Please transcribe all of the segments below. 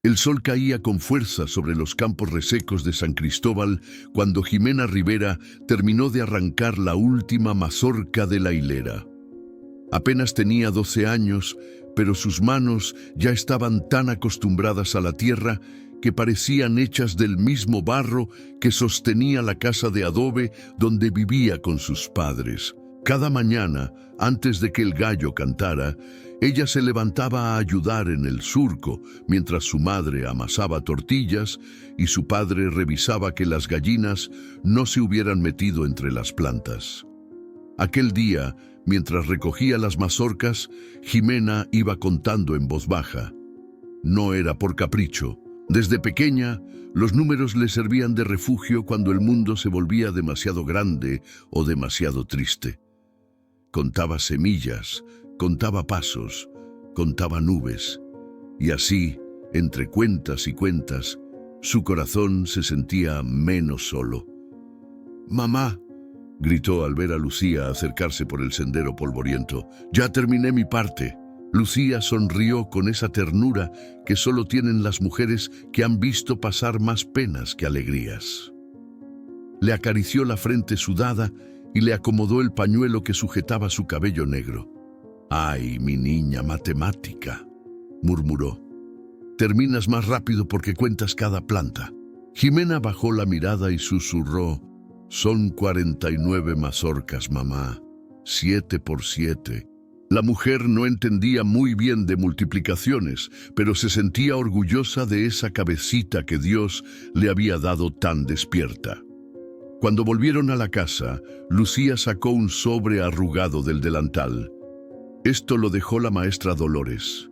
El sol caía con fuerza sobre los campos resecos de San Cristóbal cuando Jimena Rivera terminó de arrancar la última mazorca de la hilera. Apenas tenía 12 años, pero sus manos ya estaban tan acostumbradas a la tierra que parecían hechas del mismo barro que sostenía la casa de adobe donde vivía con sus padres. Cada mañana, antes de que el gallo cantara, ella se levantaba a ayudar en el surco, mientras su madre amasaba tortillas y su padre revisaba que las gallinas no se hubieran metido entre las plantas. Aquel día, mientras recogía las mazorcas, Jimena iba contando en voz baja. No era por capricho. Desde pequeña, los números le servían de refugio cuando el mundo se volvía demasiado grande o demasiado triste. Contaba semillas, contaba pasos, contaba nubes, y así, entre cuentas y cuentas, su corazón se sentía menos solo. «Mamá», gritó al ver a Lucía acercarse por el sendero polvoriento, «ya terminé mi parte». Lucía sonrió con esa ternura que solo tienen las mujeres que han visto pasar más penas que alegrías. Le acarició la frente sudada y le acomodó el pañuelo que sujetaba su cabello negro. «Ay, mi niña matemática», murmuró. «Terminas más rápido porque cuentas cada planta». Jimena bajó la mirada y susurró: «Son 49 mazorcas, mamá. 7 por 7. La mujer no entendía muy bien de multiplicaciones, pero se sentía orgullosa de esa cabecita que Dios le había dado tan despierta. Cuando volvieron a la casa, Lucía sacó un sobre arrugado del delantal. Esto lo dejó la maestra Dolores.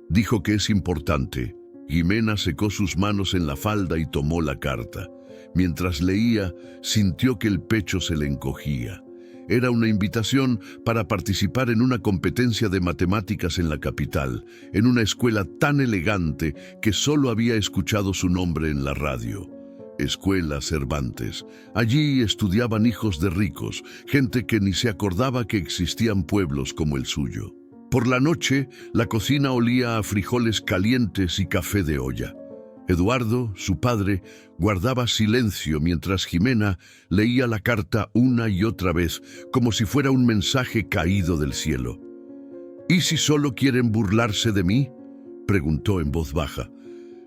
Dijo que es importante. Jimena secó sus manos en la falda y tomó la carta. Mientras leía, sintió que el pecho se le encogía. Era una invitación para participar en una competencia de matemáticas en la capital, en una escuela tan elegante que solo había escuchado su nombre en la radio. Escuela Cervantes. Allí estudiaban hijos de ricos, gente que ni se acordaba que existían pueblos como el suyo. Por la noche, la cocina olía a frijoles calientes y café de olla. Eduardo, su padre, guardaba silencio mientras Jimena leía la carta una y otra vez, como si fuera un mensaje caído del cielo. «¿Y si solo quieren burlarse de mí?», preguntó en voz baja.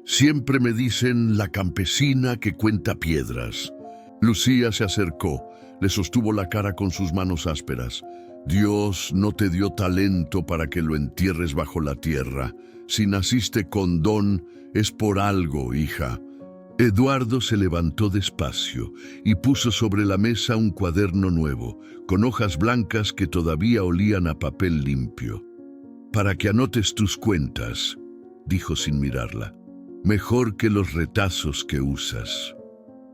«Siempre me dicen la campesina que cuenta piedras». Lucía se acercó, le sostuvo la cara con sus manos ásperas. «Dios no te dio talento para que lo entierres bajo la tierra. Si naciste con don, es por algo, hija». Eduardo se levantó despacio y puso sobre la mesa un cuaderno nuevo, con hojas blancas que todavía olían a papel limpio. «Para que anotes tus cuentas», dijo sin mirarla. «Mejor que los retazos que usas».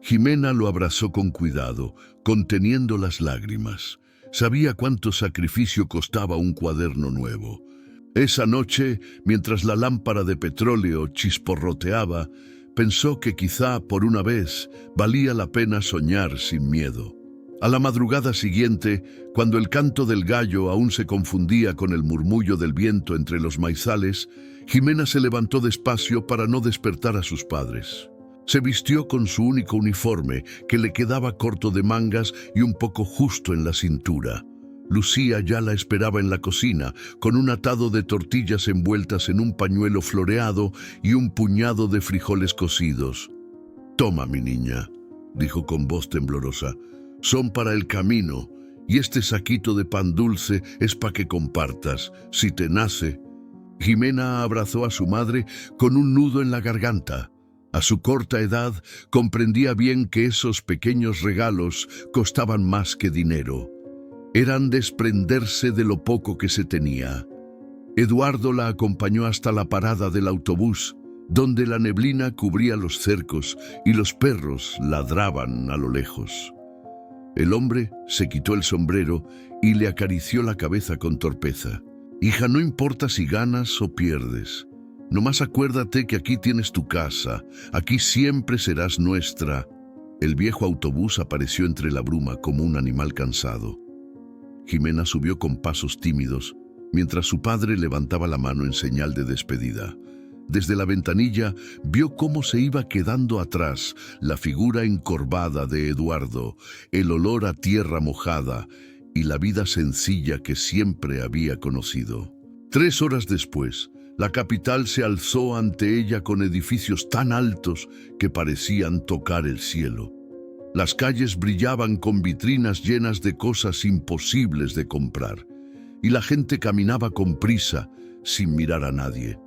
Jimena lo abrazó con cuidado, conteniendo las lágrimas. Sabía cuánto sacrificio costaba un cuaderno nuevo. Esa noche, mientras la lámpara de petróleo chisporroteaba, pensó que quizá por una vez valía la pena soñar sin miedo. A la madrugada siguiente, cuando el canto del gallo aún se confundía con el murmullo del viento entre los maizales, Jimena se levantó despacio para no despertar a sus padres. Se vistió con su único uniforme, que le quedaba corto de mangas y un poco justo en la cintura. Lucía ya la esperaba en la cocina, con un atado de tortillas envueltas en un pañuelo floreado y un puñado de frijoles cocidos. «Toma, mi niña», dijo con voz temblorosa, «son para el camino, y este saquito de pan dulce es para que compartas, si te nace». Jimena abrazó a su madre con un nudo en la garganta. A su corta edad, comprendía bien que esos pequeños regalos costaban más que dinero. Eran desprenderse de lo poco que se tenía. Eduardo la acompañó hasta la parada del autobús, donde la neblina cubría los cercos y los perros ladraban a lo lejos. El hombre se quitó el sombrero y le acarició la cabeza con torpeza. «Hija, no importa si ganas o pierdes. Nomás acuérdate que aquí tienes tu casa, aquí siempre serás nuestra». El viejo autobús apareció entre la bruma como un animal cansado. Jimena subió con pasos tímidos, mientras su padre levantaba la mano en señal de despedida. Desde la ventanilla vio cómo se iba quedando atrás la figura encorvada de Eduardo, el olor a tierra mojada y la vida sencilla que siempre había conocido. 3 horas después, la capital se alzó ante ella con edificios tan altos que parecían tocar el cielo. Las calles brillaban con vitrinas llenas de cosas imposibles de comprar, y la gente caminaba con prisa, sin mirar a nadie.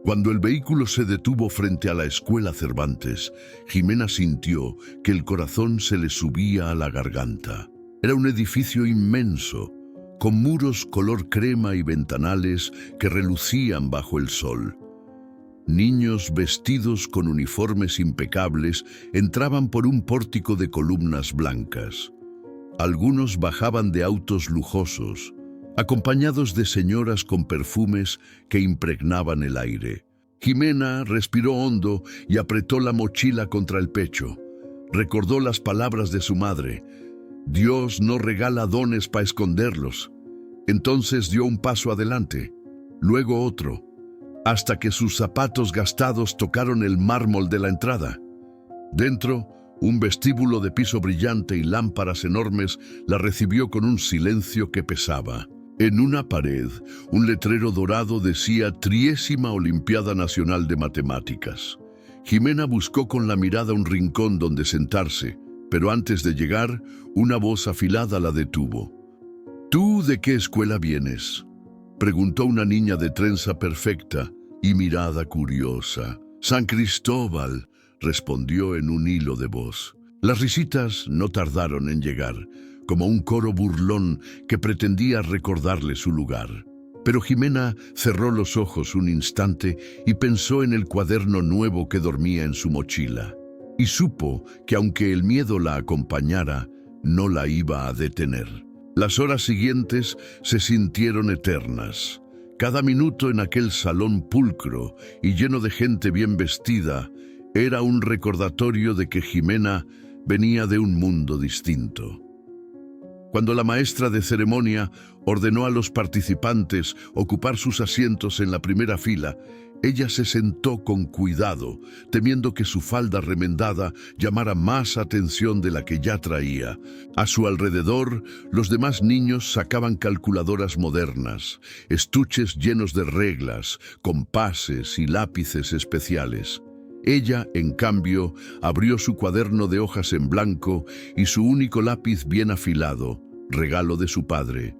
Cuando el vehículo se detuvo frente a la Escuela Cervantes, Jimena sintió que el corazón se le subía a la garganta. Era un edificio inmenso, con muros color crema y ventanales que relucían bajo el sol. Niños vestidos con uniformes impecables entraban por un pórtico de columnas blancas. Algunos bajaban de autos lujosos, acompañados de señoras con perfumes que impregnaban el aire. Jimena respiró hondo y apretó la mochila contra el pecho. Recordó las palabras de su madre: Dios no regala dones para esconderlos. Entonces dio un paso adelante, luego otro, hasta que sus zapatos gastados tocaron el mármol de la entrada. Dentro, un vestíbulo de piso brillante y lámparas enormes la recibió con un silencio que pesaba. En una pared, un letrero dorado decía Triésima Olimpiada Nacional de Matemáticas. Jimena buscó con la mirada un rincón donde sentarse, pero antes de llegar, una voz afilada la detuvo. ¿Tú de qué escuela vienes?, preguntó una niña de trenza perfecta y mirada curiosa. San Cristóbal, respondió en un hilo de voz. Las risitas no tardaron en llegar, como un coro burlón que pretendía recordarle su lugar. Pero Jimena cerró los ojos un instante y pensó en el cuaderno nuevo que dormía en su mochila. Y supo que aunque el miedo la acompañara, no la iba a detener. Las horas siguientes se sintieron eternas. Cada minuto en aquel salón pulcro y lleno de gente bien vestida era un recordatorio de que Jimena venía de un mundo distinto. Cuando la maestra de ceremonia ordenó a los participantes ocupar sus asientos en la primera fila, ella se sentó con cuidado, temiendo que su falda remendada llamara más atención de la que ya traía. A su alrededor, los demás niños sacaban calculadoras modernas, estuches llenos de reglas, compases y lápices especiales. Ella, en cambio, abrió su cuaderno de hojas en blanco y su único lápiz bien afilado, regalo de su padre.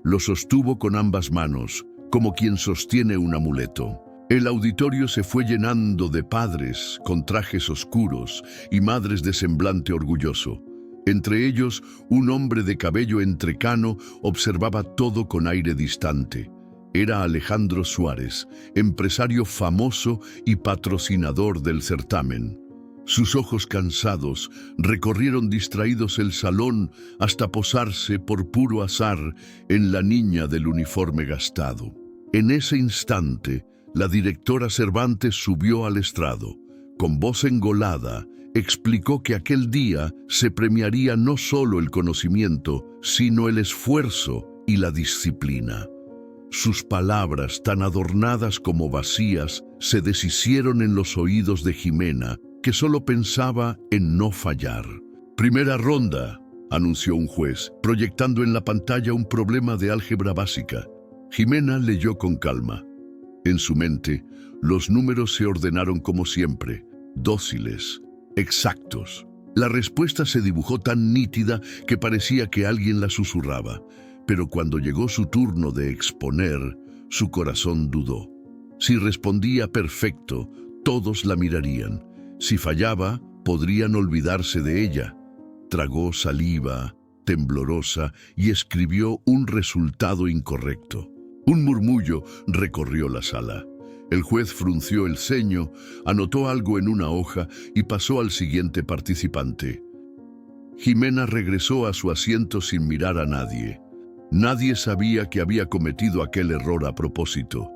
Lo sostuvo con ambas manos, como quien sostiene un amuleto. El auditorio se fue llenando de padres con trajes oscuros y madres de semblante orgulloso. Entre ellos, un hombre de cabello entrecano observaba todo con aire distante. Era Alejandro Suárez, empresario famoso y patrocinador del certamen. Sus ojos cansados recorrieron distraídos el salón hasta posarse por puro azar en la niña del uniforme gastado. En ese instante, la directora Cervantes subió al estrado. Con voz engolada, explicó que aquel día se premiaría no solo el conocimiento, sino el esfuerzo y la disciplina. Sus palabras, tan adornadas como vacías, se deshicieron en los oídos de Jimena, que solo pensaba en no fallar. Primera ronda, anunció un juez, proyectando en la pantalla un problema de álgebra básica. Jimena leyó con calma. En su mente, los números se ordenaron como siempre, dóciles, exactos. La respuesta se dibujó tan nítida que parecía que alguien la susurraba. Pero cuando llegó su turno de exponer, su corazón dudó. Si respondía perfecto, todos la mirarían. Si fallaba, podrían olvidarse de ella. Tragó saliva, temblorosa, y escribió un resultado incorrecto. Un murmullo recorrió la sala. El juez frunció el ceño, anotó algo en una hoja y pasó al siguiente participante. Jimena regresó a su asiento sin mirar a nadie. Nadie sabía que había cometido aquel error a propósito.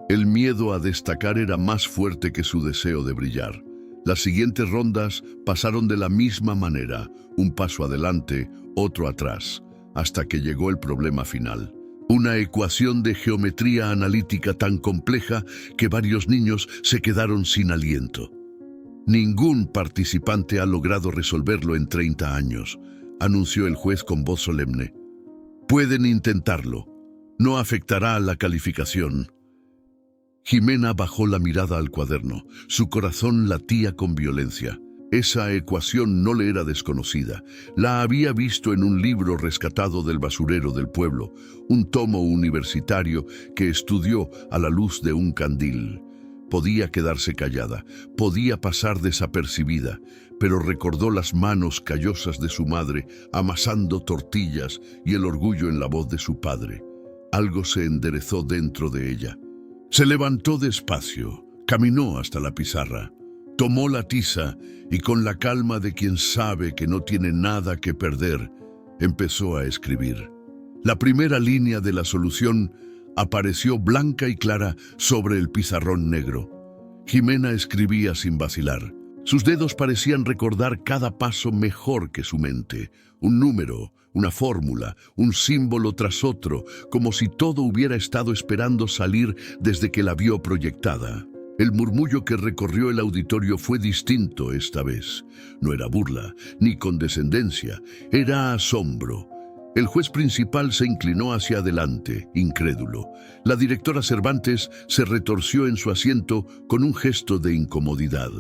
El miedo a destacar era más fuerte que su deseo de brillar. Las siguientes rondas pasaron de la misma manera, un paso adelante, otro atrás, hasta que llegó el problema final. Una ecuación de geometría analítica tan compleja que varios niños se quedaron sin aliento. Ningún participante ha logrado resolverlo en 30 años, anunció el juez con voz solemne. Pueden intentarlo. No afectará a la calificación. Jimena bajó la mirada al cuaderno. Su corazón latía con violencia. Esa ecuación no le era desconocida. La había visto en un libro rescatado del basurero del pueblo, un tomo universitario que estudió a la luz de un candil. Podía quedarse callada, podía pasar desapercibida, pero recordó las manos callosas de su madre amasando tortillas y el orgullo en la voz de su padre. Algo se enderezó dentro de ella. Se levantó despacio, caminó hasta la pizarra. Tomó la tiza y con la calma de quien sabe que no tiene nada que perder, empezó a escribir. La primera línea de la solución apareció blanca y clara sobre el pizarrón negro. Jimena escribía sin vacilar. Sus dedos parecían recordar cada paso mejor que su mente. Un número, una fórmula, un símbolo tras otro, como si todo hubiera estado esperando salir desde que la vio proyectada. El murmullo que recorrió el auditorio fue distinto esta vez. No era burla, ni condescendencia, era asombro. El juez principal se inclinó hacia adelante, incrédulo. La directora Cervantes se retorció en su asiento con un gesto de incomodidad.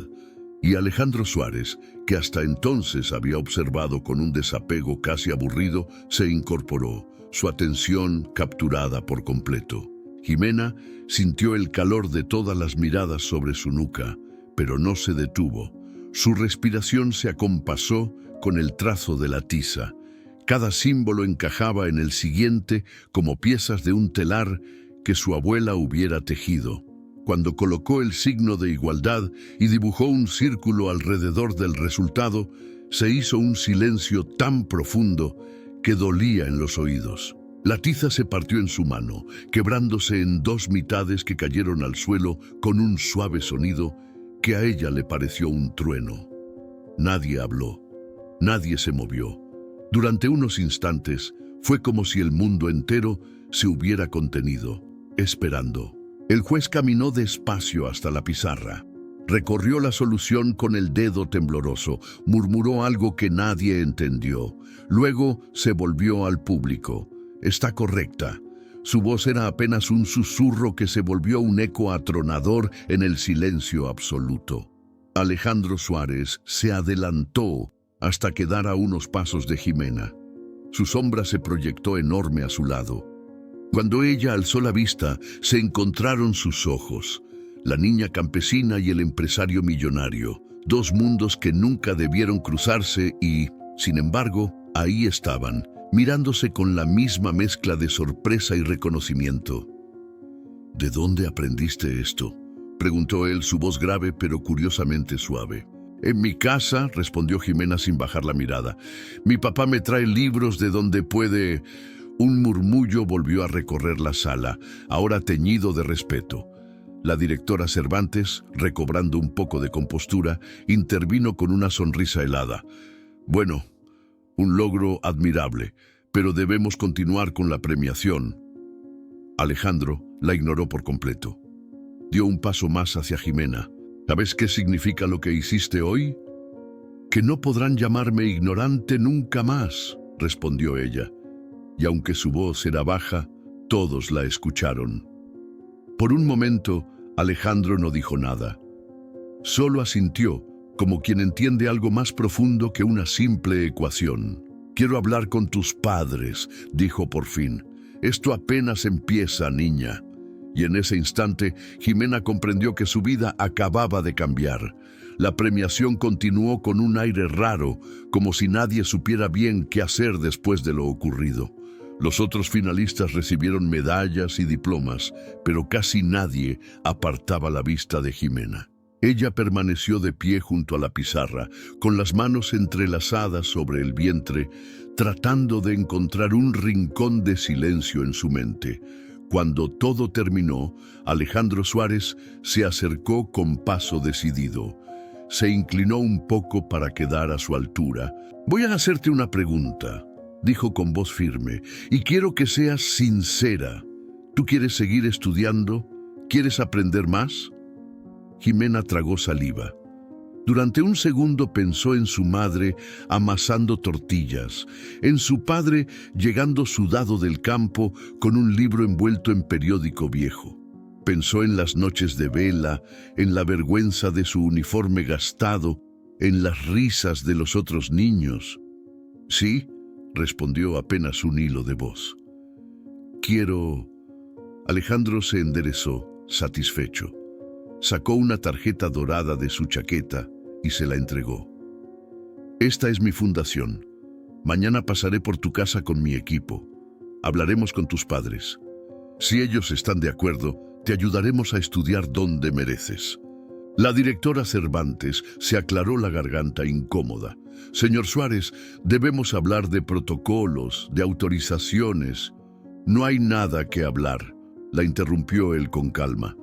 Y Alejandro Suárez, que hasta entonces había observado con un desapego casi aburrido, se incorporó, su atención capturada por completo. Jimena sintió el calor de todas las miradas sobre su nuca, pero no se detuvo. Su respiración se acompasó con el trazo de la tiza. Cada símbolo encajaba en el siguiente como piezas de un telar que su abuela hubiera tejido. Cuando colocó el signo de igualdad y dibujó un círculo alrededor del resultado, se hizo un silencio tan profundo que dolía en los oídos. La tiza se partió en su mano, quebrándose en dos mitades que cayeron al suelo con un suave sonido que a ella le pareció un trueno. Nadie habló, nadie se movió. Durante unos instantes fue como si el mundo entero se hubiera contenido, esperando. El juez caminó despacio hasta la pizarra. Recorrió la solución con el dedo tembloroso, murmuró algo que nadie entendió. Luego se volvió al público. Está correcta. Su voz era apenas un susurro que se volvió un eco atronador en el silencio absoluto. Alejandro Suárez se adelantó hasta quedar a unos pasos de Jimena. Su sombra se proyectó enorme a su lado. Cuando ella alzó la vista, se encontraron sus ojos. La niña campesina y el empresario millonario, dos mundos que nunca debieron cruzarse y, sin embargo, ahí estaban, mirándose con la misma mezcla de sorpresa y reconocimiento. ¿De dónde aprendiste esto?, preguntó él, su voz grave pero curiosamente suave. En mi casa, respondió Jimena sin bajar la mirada. Mi papá me trae libros de donde puede... Un murmullo volvió a recorrer la sala, ahora teñido de respeto. La directora Cervantes, recobrando un poco de compostura, intervino con una sonrisa helada. Bueno, un logro admirable, pero debemos continuar con la premiación. Alejandro la ignoró por completo. Dio un paso más hacia Jimena. ¿Sabes qué significa lo que hiciste hoy? Que no podrán llamarme ignorante nunca más, respondió ella. Y aunque su voz era baja, todos la escucharon. Por un momento, Alejandro no dijo nada. Solo asintió, como quien entiende algo más profundo que una simple ecuación. Quiero hablar con tus padres, dijo por fin. Esto apenas empieza, niña. Y en ese instante, Jimena comprendió que su vida acababa de cambiar. La premiación continuó con un aire raro, como si nadie supiera bien qué hacer después de lo ocurrido. Los otros finalistas recibieron medallas y diplomas, pero casi nadie apartaba la vista de Jimena. Ella permaneció de pie junto a la pizarra, con las manos entrelazadas sobre el vientre, tratando de encontrar un rincón de silencio en su mente. Cuando todo terminó, Alejandro Suárez se acercó con paso decidido. Se inclinó un poco para quedar a su altura. Voy a hacerte una pregunta. dijo con voz firme, y quiero que seas sincera. ¿Tú quieres seguir estudiando? ¿Quieres aprender más? Jimena tragó saliva. Durante un segundo pensó en su madre amasando tortillas, en su padre llegando sudado del campo con un libro envuelto en periódico viejo. Pensó en las noches de vela, en la vergüenza de su uniforme gastado, en las risas de los otros niños. Sí, respondió apenas un hilo de voz. Quiero... Alejandro se enderezó, satisfecho. Sacó una tarjeta dorada de su chaqueta y se la entregó. Esta es mi fundación. Mañana pasaré por tu casa con mi equipo. Hablaremos con tus padres. Si ellos están de acuerdo, te ayudaremos a estudiar donde mereces. La directora Cervantes se aclaró la garganta incómoda. Señor Suárez, debemos hablar de protocolos, de autorizaciones. No hay nada que hablar, la interrumpió él con calma.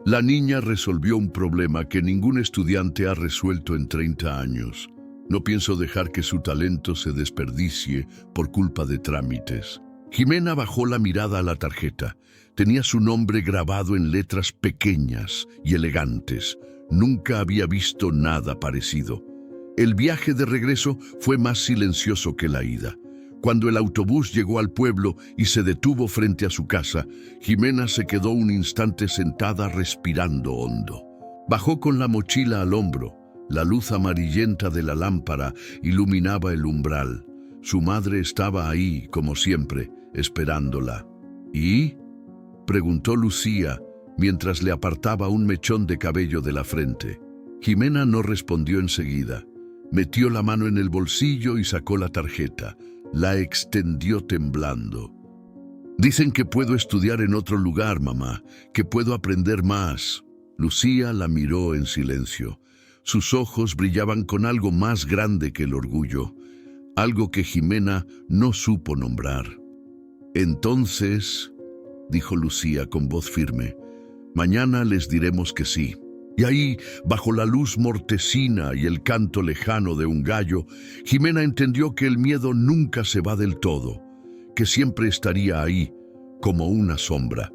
La niña resolvió un problema que ningún estudiante ha resuelto en 30 años. No pienso dejar que su talento se desperdicie por culpa de trámites. Jimena bajó la mirada a la tarjeta. Tenía su nombre grabado en letras pequeñas y elegantes. Nunca había visto nada parecido. El viaje de regreso fue más silencioso que la ida. Cuando el autobús llegó al pueblo y se detuvo frente a su casa, Jimena se quedó un instante sentada respirando hondo. Bajó con la mochila al hombro. La luz amarillenta de la lámpara iluminaba el umbral. Su madre estaba ahí, como siempre, esperándola. ¿Y? Preguntó Lucía, mientras le apartaba un mechón de cabello de la frente. Jimena no respondió enseguida. Metió la mano en el bolsillo y sacó la tarjeta. La extendió temblando. Dicen que puedo estudiar en otro lugar, mamá, que puedo aprender más. Lucía la miró en silencio. Sus ojos brillaban con algo más grande que el orgullo, algo que Jimena no supo nombrar. Entonces, dijo Lucía con voz firme, mañana les diremos que sí. Y ahí, bajo la luz mortecina y el canto lejano de un gallo, Jimena entendió que el miedo nunca se va del todo, que siempre estaría ahí, como una sombra.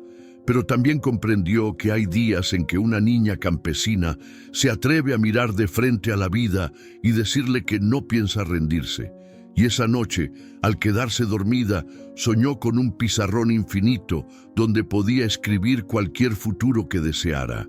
Pero también comprendió que hay días en que una niña campesina se atreve a mirar de frente a la vida y decirle que no piensa rendirse. Y esa noche, al quedarse dormida, soñó con un pizarrón infinito donde podía escribir cualquier futuro que deseara.